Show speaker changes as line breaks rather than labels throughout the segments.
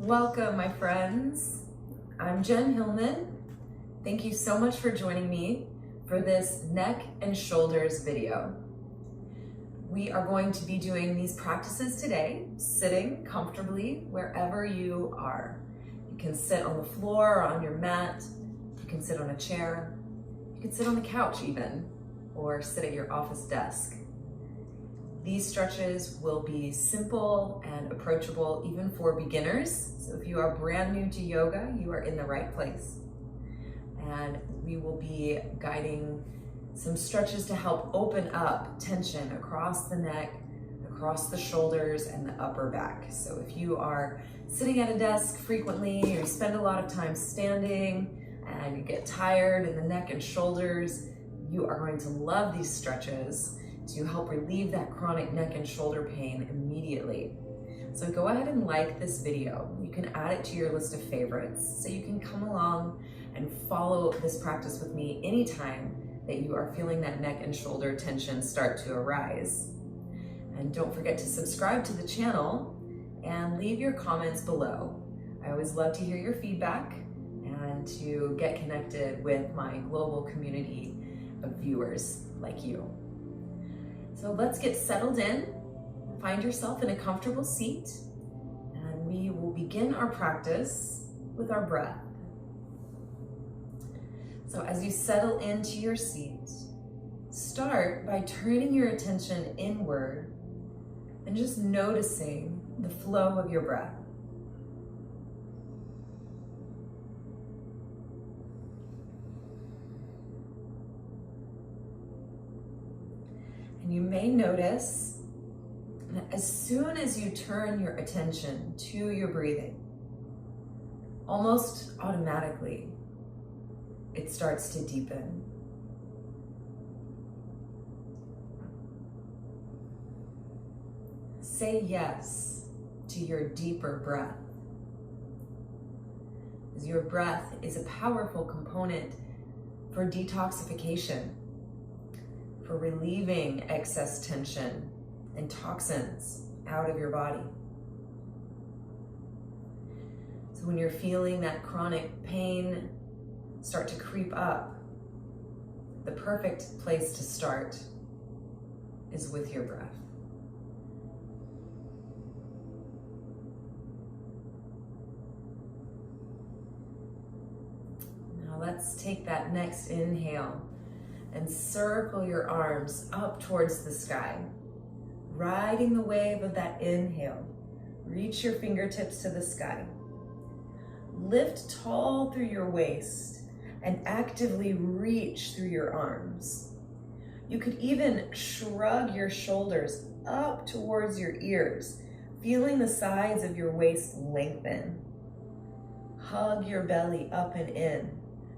Welcome, my friends. I'm Jen Hilman. Thank you so much for joining me for this neck and shoulders video. We are going to be doing these practices today, sitting comfortably wherever you are. You can sit on the floor or on your mat. You can sit on a chair. You can sit on the couch even, or sit at your office desk. These stretches will be simple and approachable even for beginners. So if you are brand new to yoga, you are in the right place. And we will be guiding some stretches to help open up tension across the neck, across the shoulders, and the upper back. So if you are sitting at a desk frequently, or you spend a lot of time standing and you get tired in the neck and shoulders, you are going to love these stretches to help relieve that chronic neck and shoulder pain immediately. So go ahead and like this video. You can add it to your list of favorites so you can come along and follow this practice with me anytime that you are feeling that neck and shoulder tension start to arise. And don't forget to subscribe to the channel and leave your comments below. I always love to hear your feedback and to get connected with my global community of viewers like you. So let's get settled in. Find yourself in a comfortable seat, and we will begin our practice with our breath. So as you settle into your seat, start by turning your attention inward and just noticing the flow of your breath. And you may notice that as soon as you turn your attention to your breathing, almost automatically, it starts to deepen. Say yes to your deeper breath, as your breath is a powerful component for detoxification, for relieving excess tension and toxins out of your body. So when you're feeling that chronic pain start to creep up, the perfect place to start is with your breath. Now let's take that next inhale and circle your arms up towards the sky. Riding the wave of that inhale, reach your fingertips to the sky. Lift tall through your waist and actively reach through your arms. You could even shrug your shoulders up towards your ears, feeling the sides of your waist lengthen. Hug your belly up and in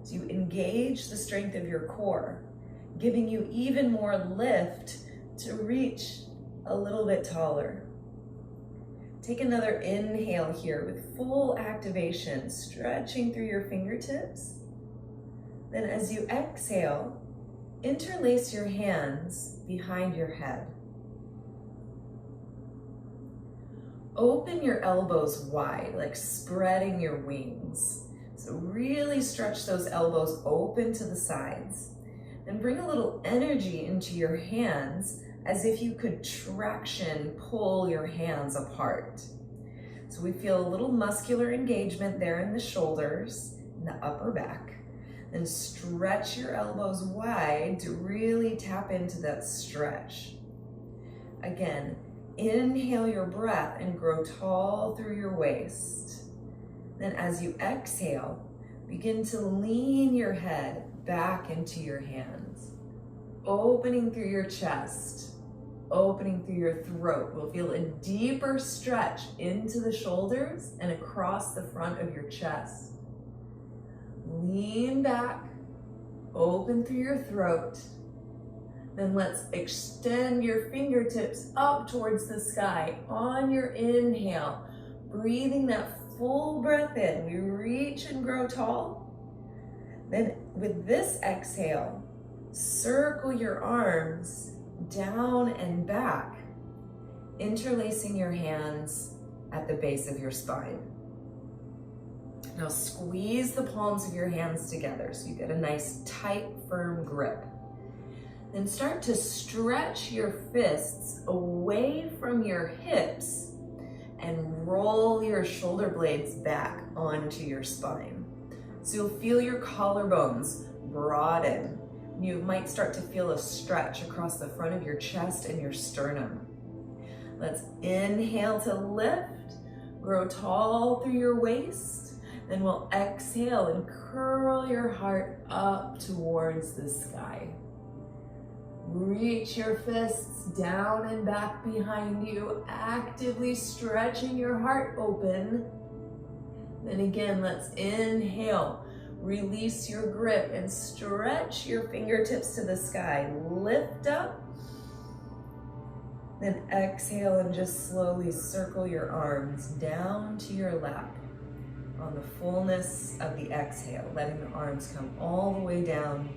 so you engage the strength of your core, giving you even more lift to reach a little bit taller. Take another inhale here with full activation, stretching through your fingertips. Then as you exhale, interlace your hands behind your head. Open your elbows wide, like spreading your wings. So really stretch those elbows open to the sides. Then bring a little energy into your hands as if you could traction pull your hands apart. So we feel a little muscular engagement there in the shoulders, in the upper back. Then stretch your elbows wide to really tap into that stretch. Again, inhale your breath and grow tall through your waist. Then as you exhale, begin to lean your head back into your hands, opening through your chest, opening through your throat. We'll feel a deeper stretch into the shoulders and across the front of your chest. Lean back, open through your throat. Then let's extend your fingertips up towards the sky on your inhale, breathing that full breath in. We reach and grow tall. Then with this exhale, circle your arms down and back, interlacing your hands at the base of your spine. Now squeeze the palms of your hands together so you get a nice tight, firm grip. Then start to stretch your fists away from your hips and roll your shoulder blades back onto your spine. So you'll feel your collarbones broaden. You might start to feel a stretch across the front of your chest and your sternum. Let's inhale to lift, grow tall through your waist. Then we'll exhale and curl your heart up towards the sky. Reach your fists down and back behind you, actively stretching your heart open. Then again, let's inhale, release your grip and stretch your fingertips to the sky. Lift up, then exhale and just slowly circle your arms down to your lap on the fullness of the exhale, letting the arms come all the way down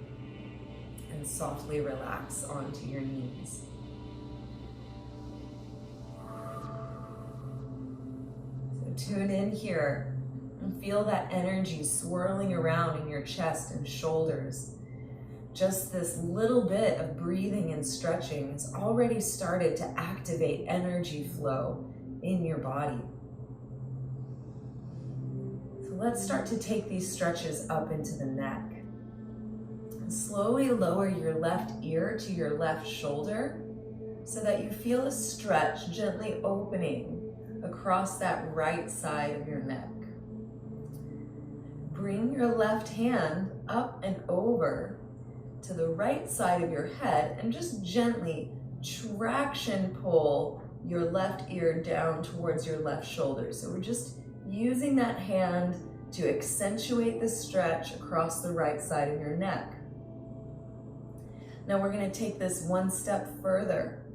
and softly relax onto your knees. So tune in here and feel that energy swirling around in your chest and shoulders. Just this little bit of breathing and stretching has already started to activate energy flow in your body. So let's start to take these stretches up into the neck. Slowly lower your left ear to your left shoulder so that you feel a stretch gently opening across that right side of your neck. Bring your left hand up and over to the right side of your head and just gently traction pull your left ear down towards your left shoulder. So we're just using that hand to accentuate the stretch across the right side of your neck. Now we're going to take this one step further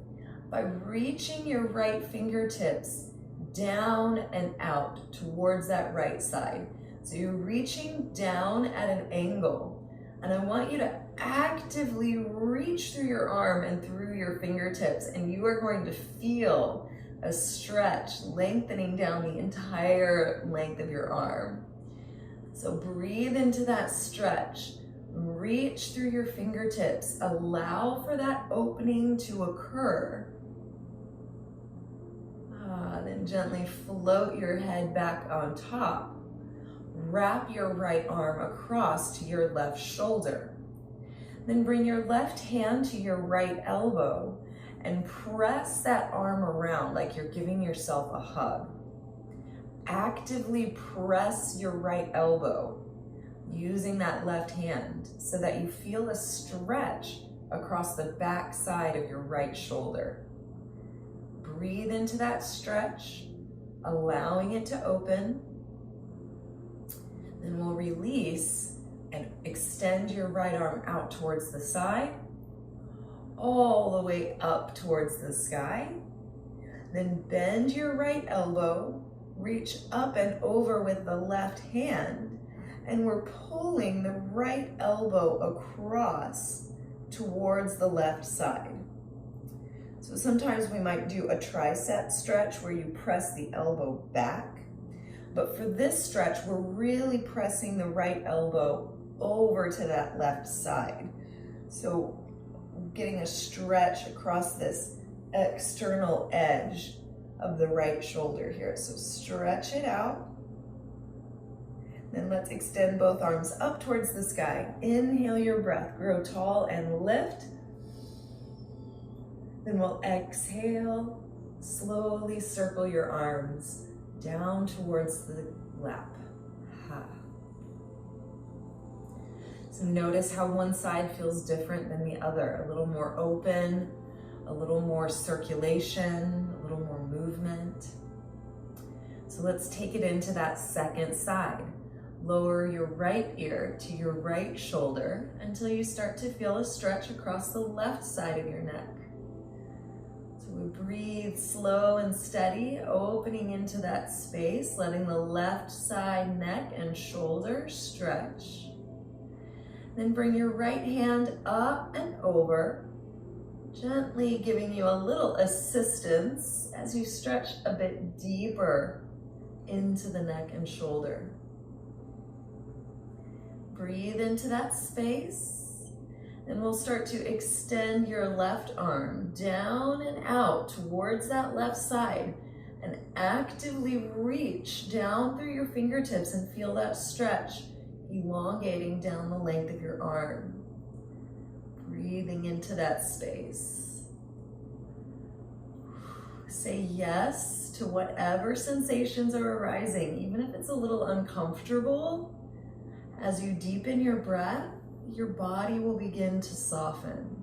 by reaching your right fingertips down and out towards that right side. So you're reaching down at an angle, and I want you to actively reach through your arm and through your fingertips, and you are going to feel a stretch lengthening down the entire length of your arm. So breathe into that stretch. Reach through your fingertips. Allow for that opening to occur. Then gently float your head back on top. Wrap your right arm across to your left shoulder. Then bring your left hand to your right elbow and press that arm around like you're giving yourself a hug. Actively press your right elbow using that left hand so that you feel a stretch across the back side of your right shoulder. Breathe into that stretch, allowing it to open. Then we'll release and extend your right arm out towards the side, all the way up towards the sky. Then bend your right elbow, reach up and over with the left hand, and we're pulling the right elbow across towards the left side. So sometimes we might do a tricep stretch where you press the elbow back, but for this stretch, we're really pressing the right elbow over to that left side. So getting a stretch across this external edge of the right shoulder here. So stretch it out. Then let's extend both arms up towards the sky. Inhale your breath, grow tall and lift. Then we'll exhale, slowly circle your arms down towards the lap. So notice how one side feels different than the other. A little more open, a little more circulation, a little more movement. So let's take it into that second side. Lower your right ear to your right shoulder until you start to feel a stretch across the left side of your neck. So we breathe slow and steady, opening into that space, letting the left side neck and shoulder stretch. Then bring your right hand up and over, gently giving you a little assistance as you stretch a bit deeper into the neck and shoulder. breathe into that space. And we'll start to extend your left arm down and out towards that left side and actively reach down through your fingertips and feel that stretch, elongating down the length of your arm. Breathing into that space. Say yes to whatever sensations are arising, even if it's a little uncomfortable. As you deepen your breath, your body will begin to soften.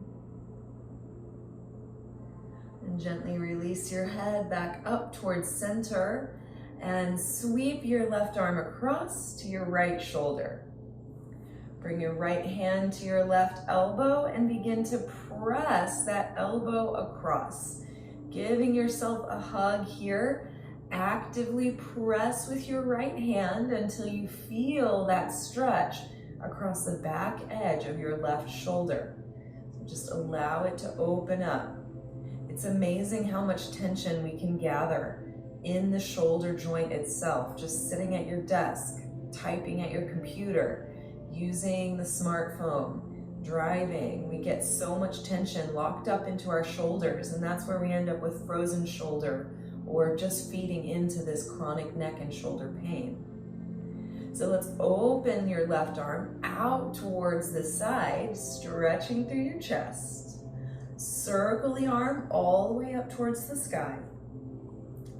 And gently release your head back up towards center and sweep your left arm across to your right shoulder. Bring your right hand to your left elbow and begin to press that elbow across. Giving yourself a hug here. Actively press with your right hand until you feel that stretch across the back edge of your left shoulder. So just allow it to open up. It's amazing how much tension we can gather in the shoulder joint itself, just sitting at your desk, typing at your computer, using the smartphone, driving. We get so much tension locked up into our shoulders, and that's where we end up with frozen shoulder or just feeding into this chronic neck and shoulder pain. So let's open your left arm out towards the side, stretching through your chest. Circle the arm all the way up towards the sky.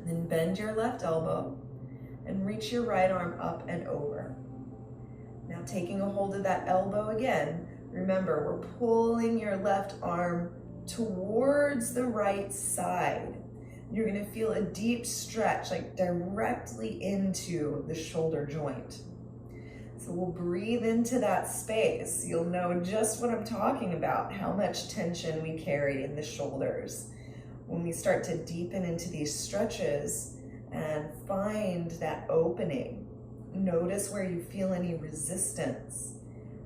Then bend your left elbow and reach your right arm up and over. Now taking a hold of that elbow again, remember we're pulling your left arm towards the right side. You're going to feel a deep stretch, like directly into the shoulder joint. So we'll breathe into that space. You'll know just what I'm talking about, how much tension we carry in the shoulders. When we start to deepen into these stretches and find that opening, notice where you feel any resistance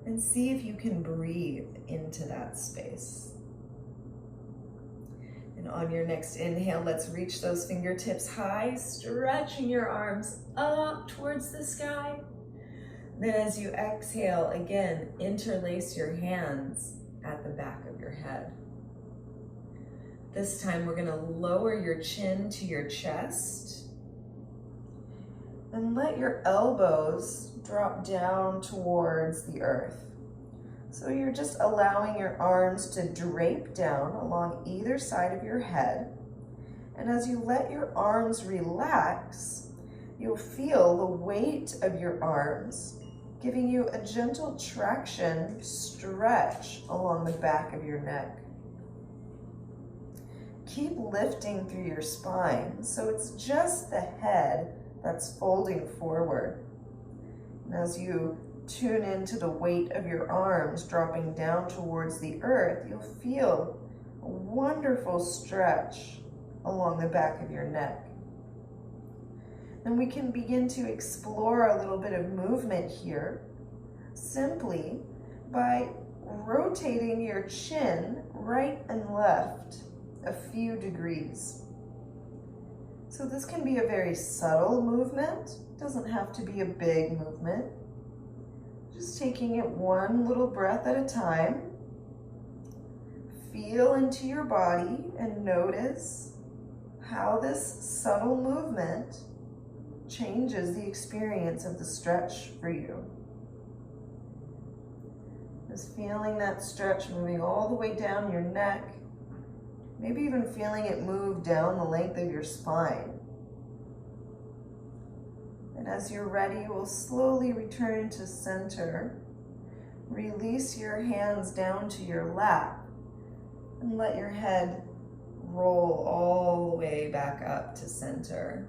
and see if you can breathe into that space. And on your next inhale, let's reach those fingertips high, stretching your arms up towards the sky. Then as you exhale, again, interlace your hands at the back of your head. This time we're gonna lower your chin to your chest and let your elbows drop down towards the earth. So you're just allowing your arms to drape down along either side of your head. And as you let your arms relax, you'll feel the weight of your arms giving you a gentle traction, stretch along the back of your neck. Keep lifting through your spine, so it's just the head that's folding forward. And as you tune into the weight of your arms dropping down towards the earth, you'll feel a wonderful stretch along the back of your neck. And we can begin to explore a little bit of movement here simply by rotating your chin right and left a few degrees. So this can be a very subtle movement. It doesn't have to be a big movement. Just taking it one little breath at a time. Feel into your body and notice how this subtle movement changes the experience of the stretch for you. Just feeling that stretch moving all the way down your neck, maybe even feeling it move down the length of your spine. And as you're ready, we'll slowly return to center. Release your hands down to your lap and let your head roll all the way back up to center.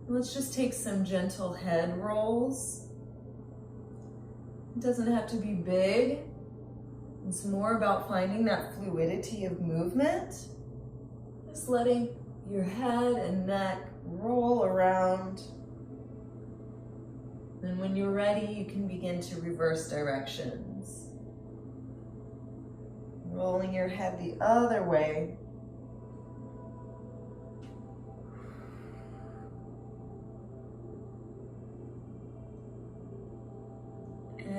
Let's just take some gentle head rolls. It doesn't have to be big. It's more about finding that fluidity of movement. Just letting your head and neck roll around. And when you're ready, you can begin to reverse directions. Rolling your head the other way.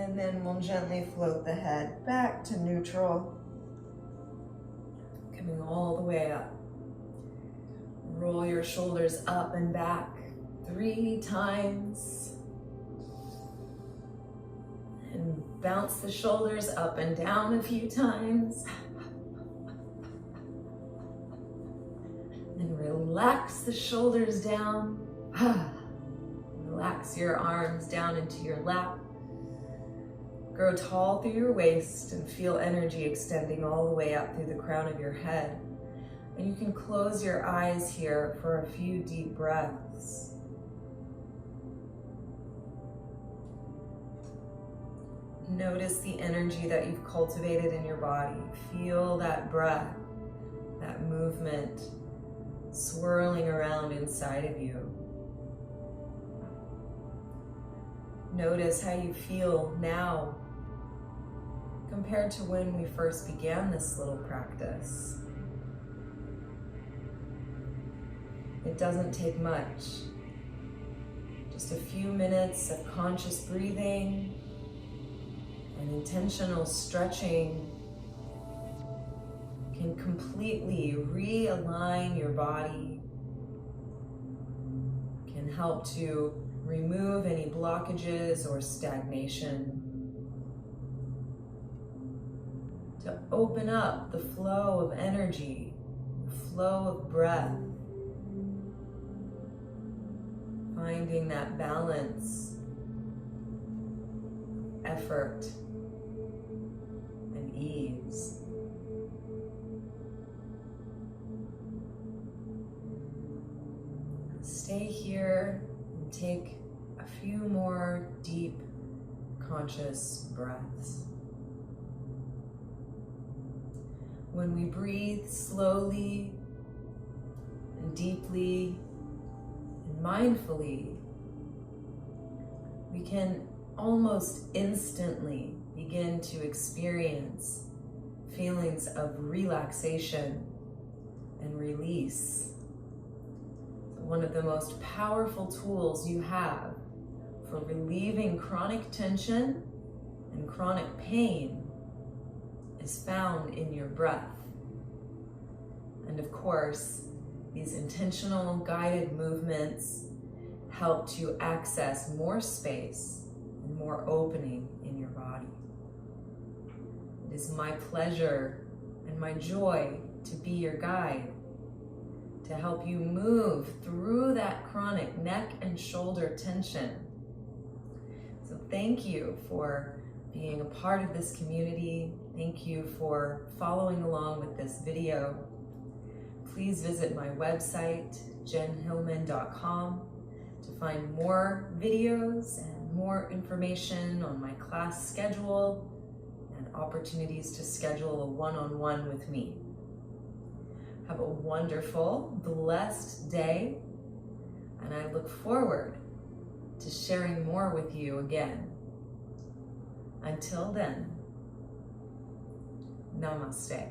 And then we'll gently float the head back to neutral.
Coming all the way up. Roll your shoulders up and back 3 times. And bounce the shoulders up and down a few times. And relax the shoulders down. Relax your arms down into your lap. Grow tall through your waist and feel energy extending all the way up through the crown of your head. And you can close your eyes here for a few deep breaths. Notice the energy that you've cultivated in your body. Feel that breath, that movement swirling around inside of you. Notice how you feel now compared to when we first began this little practice. It doesn't take much. Just a few minutes of conscious breathing and intentional stretching can completely realign your body, can help to remove any blockages or stagnation, to open up the flow of energy, the flow of breath, finding that balance, effort, and ease. Stay here and take a few more deep, conscious breaths. When we breathe slowly and deeply and mindfully, we can almost instantly begin to experience feelings of relaxation and release. One of the most powerful tools you have for relieving chronic tension and chronic pain is found in your breath. And of course, these intentional guided movements help to access more space and more opening in your body. It is my pleasure and my joy to be your guide, to help you move through that chronic neck and shoulder tension. So thank you for being a part of this community. Thank you for following along with this video. Please visit my website, jenhilman.com, to find more videos and more information on my class schedule and opportunities to schedule a one-on-one with me. Have a wonderful, blessed day, and I look forward to sharing more with you again. Until then, Namaste.